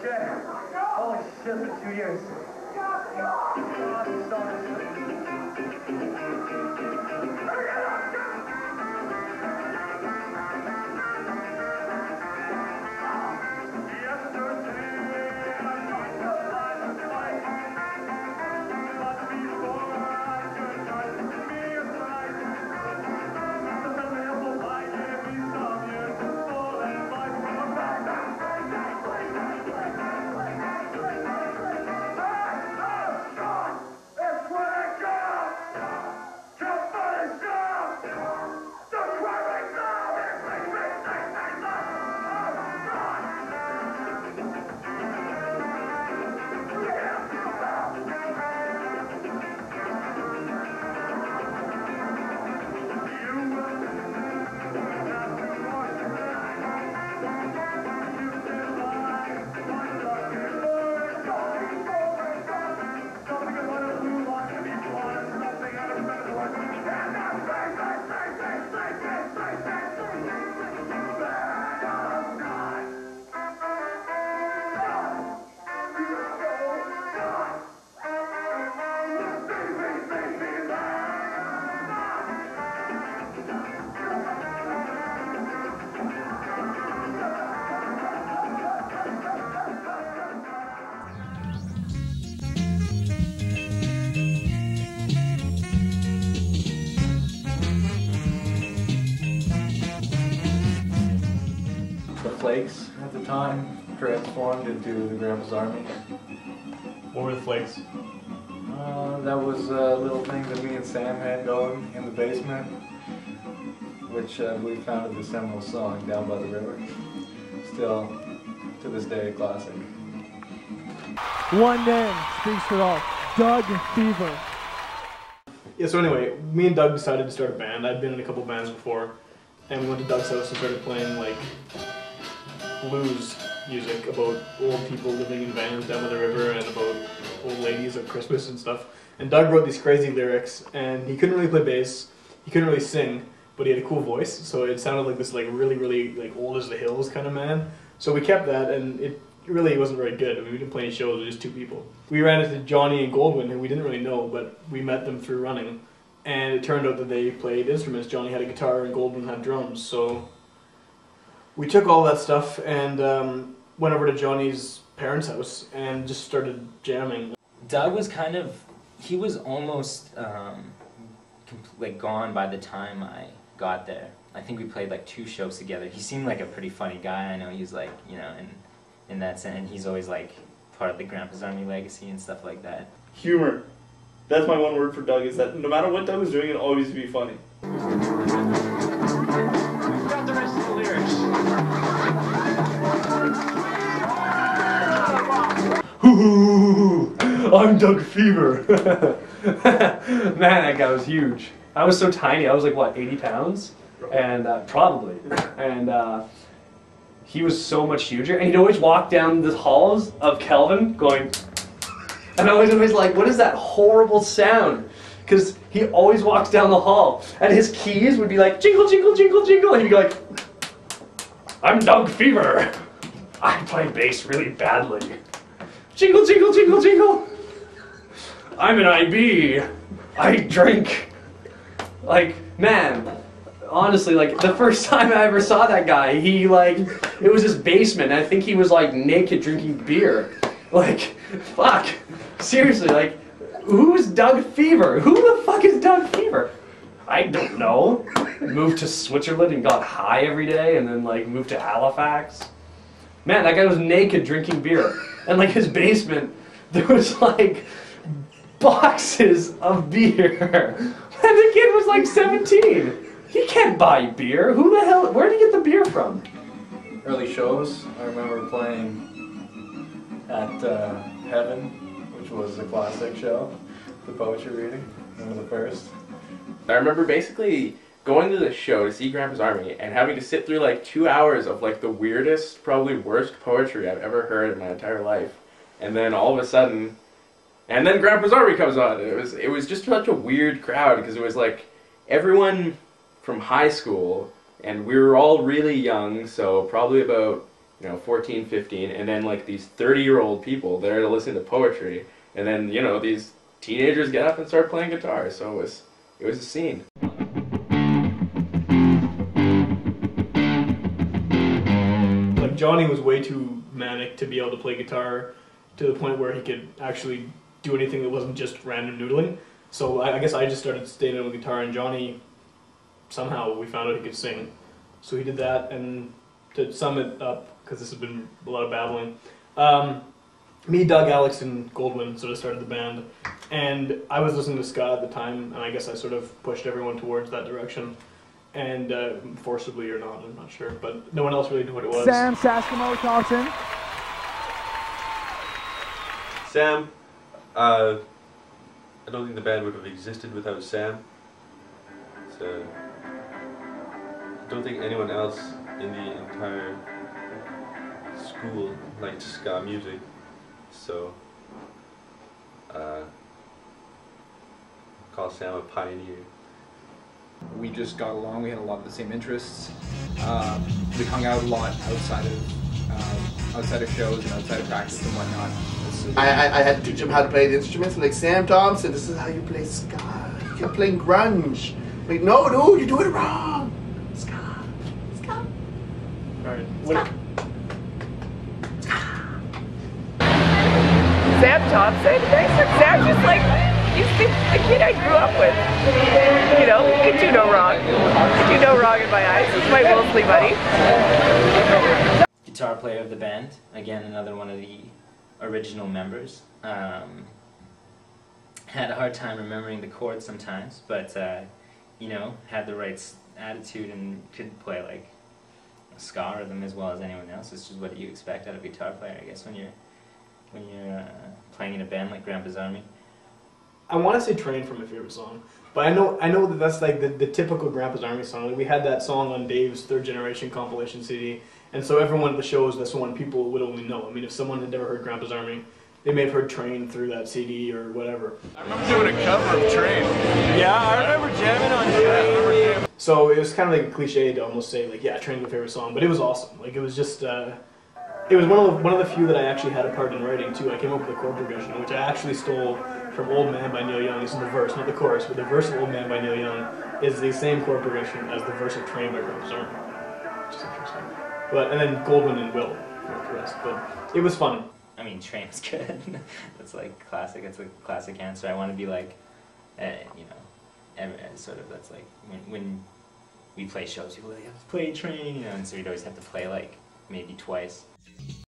Okay. Holy shit, for 2 years. Flakes at the time transformed into the Grandpa's Army. What were the Flakes? That was a little thing that me and Sam had going in the basement, which we founded the seminal song, Down by the River. Still, to this day, a classic. One name speaks for all. Doug Fever. Yeah, so anyway, me and Doug decided to start a band. I'd been in a couple bands before, and we went to Doug's house and started playing like blues music about old people living in vans down by the river and about old ladies at Christmas and stuff. And Doug wrote these crazy lyrics, and he couldn't really play bass, he couldn't really sing, but he had a cool voice, so it sounded like this like really like old as the hills kind of man. So we kept that, and it really wasn't very good. I mean, we didn't play any shows with just two people. We ran into Johnny and Goldwyn, who we didn't really know, but we met them through running, and it turned out that they played instruments. Johnny had a guitar and Goldwyn had drums, so we took all that stuff and went over to Johnny's parents' house and just started jamming. Doug was kind of, he was almost like gone by the time I got there. I think we played like 2 shows together. He seemed like a pretty funny guy. I know he's like, you know, in that sense, and he's always like part of the Grandpa's Army legacy and stuff like that. Humor. That's my one word for Doug, is that no matter what Doug was doing, it'll always be funny. Got the rest of the lyrics. I'm Doug Fever. Man, that guy was huge. I was so tiny. I was like, what, 80 pounds? And probably. And he was so much huger. And he'd always walk down the halls of Kelvin going, and I was always like, what is that horrible sound? Because he always walks down the hall, and his keys would be like, jingle, jingle, jingle, jingle, and he'd be like, I'm Doug Fever. I play bass really badly. Jingle, jingle, jingle, jingle. I'm an IB. I drink. Like, man, honestly, like, the first time I ever saw that guy, he, like, it was his basement. I think he was, like, naked drinking beer. Like, fuck. Seriously, like, who's Doug Fever? Who the fuck is Doug Fever? I don't know. Moved to Switzerland and got high every day, and then, like, moved to Halifax. Man, that guy was naked drinking beer. And, like, his basement, there was, like, boxes of beer. And the kid was, like, 17. He can't buy beer. Who the hell, where did he get the beer from? Early shows, I remember playing at Heaven, which was a classic show, the poetry reading, one of the first. I remember basically going to the show to see Grandpa's Army and having to sit through like 2 hours of like the weirdest, probably worst poetry I've ever heard in my entire life. And then all of a sudden, and then Grandpa's Army comes on. It was just such a weird crowd because it was like everyone from high school, and we were all really young, so probably about 14, 15, and then like these 30-year-old people there to listen to poetry, and then these teenagers get up and start playing guitar. So it was a scene. Like Johnny was way too manic to be able to play guitar to the point where he could actually do anything that wasn't just random noodling. So I guess I just started staying on with guitar, and Johnny, somehow we found out he could sing. So he did that, and to sum it up, because this has been a lot of babbling, me, Doug, Alex, and Goldwyn sort of started the band, and I was listening to ska at the time, and I guess I sort of pushed everyone towards that direction, and forcibly or not, I'm not sure, but no one else really knew what it was. Sam Saskimo Thompson. Sam, I don't think the band would have existed without Sam. So, I don't think anyone else in the entire school liked ska music. So, call Sam a pioneer. We just got along. We had a lot of the same interests. We hung out a lot outside of shows and outside of practice and whatnot. I had to teach him how to play the instruments. Like, Sam Thompson, this is how you play ska. You kept playing grunge. Like, no, dude, you do it wrong. Ska. Alright. What? Sam Thompson? Sam's just like, he's the kid I grew up with. He could do no wrong. Could do no wrong in my eyes. He's my Wolseley buddy. Guitar player of the band, again another one of the original members. Had a hard time remembering the chords sometimes, but had the right attitude and could play like a ska rhythm as well as anyone else. It's just what you expect out of a guitar player, I guess, when you're playing in a band like Grandpa's Army. I want to say Train for my favorite song, but I know that that's like the typical Grandpa's Army song. Like, we had that song on Dave's Third Generation compilation CD, and so everyone at the shows, that's the one people would only know. I mean, if someone had never heard Grandpa's Army, they may have heard Train through that CD or whatever. I remember doing a cover of Train. Yeah, I remember jamming on Train. So it was kind of like a cliche to almost say, like, yeah, Train's my favorite song, but it was awesome. Like, it was just, it was one of the few that I actually had a part in writing too. I came up with a chord progression, which I actually stole from Old Man by Neil Young. This is the verse, not the chorus, but the verse of Old Man by Neil Young is the same chord progression as the verse of Train by Grandpa's Army, which is interesting. But, and then Goldwyn and Will wrote the rest, but it was fun. I mean, Train's good. That's like classic. That's a classic answer. I want to be like, sort of. That's like when we play shows, people like, have to play Train, and so you'd always have to play like maybe twice.